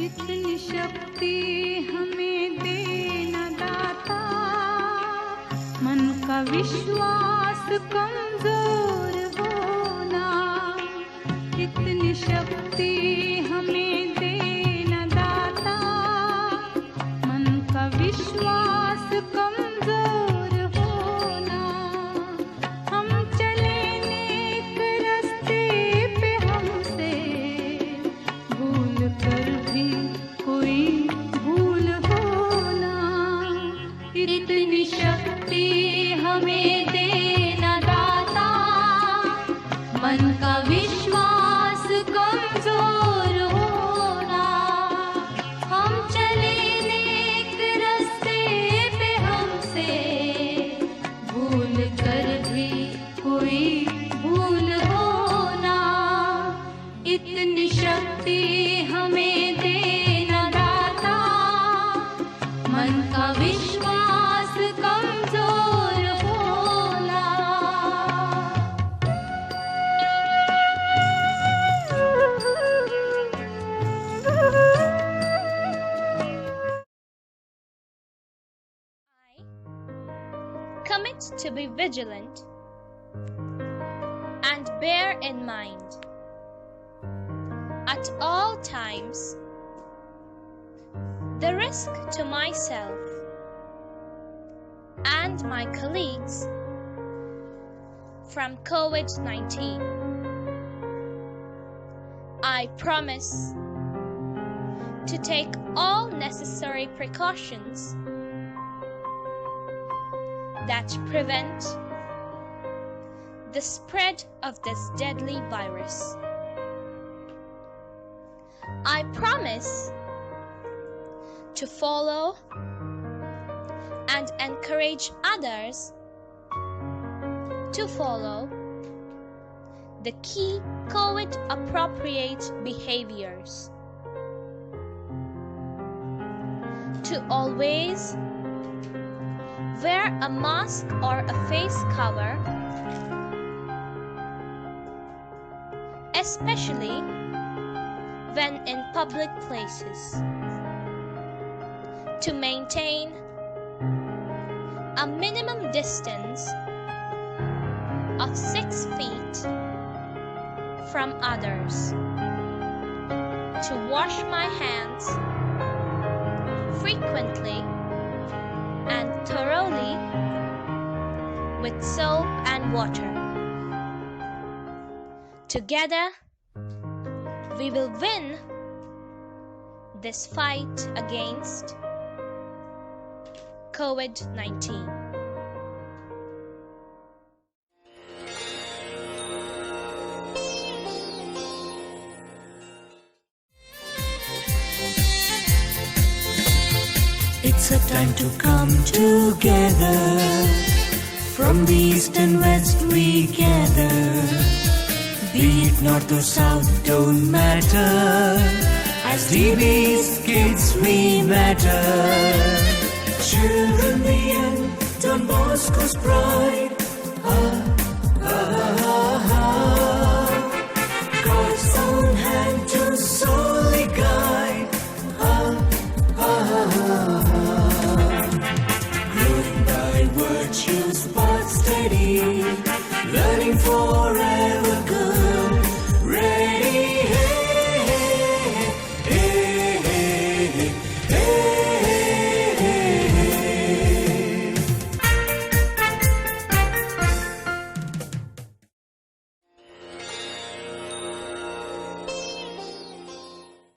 इतनी शक्ति हमें देना दाता, मन का विश्वास कमजोर होना। इतनी शक्ति हमें देना दाता, मन का विश्वास कमजोर होना। हम चले नेक रास्ते पे, हमसे भूल कर भी कोई भूल होना। इतनी शक्ति हमें देना दाता, मन का विश्वास कमजोर होना। हम चले नेक रास्ते पे, हमसे भूल कर भी कोई भूल होना। इतनी शक्ति हमें देना दाता, मन का विश्वास कमजोर होना। Commit to be vigilant and bear in mind at all times the risk to myself and my colleagues from COVID-19. I promise to take all necessary precautions that prevent the spread of this deadly virus. I promise to follow and encourage others to follow the key COVID appropriate behaviors, to always wear a mask or a face cover, especially when in public places, to maintain a minimum distance of 6 feet from others, to wash my hands frequently and thoroughly with soap and water. Together, we will win this fight against COVID-19. It's a time to come together. From the east and west we gather. Be it north or south, don't matter. As DB's kids we matter. Children the young, Don Bosco's pride.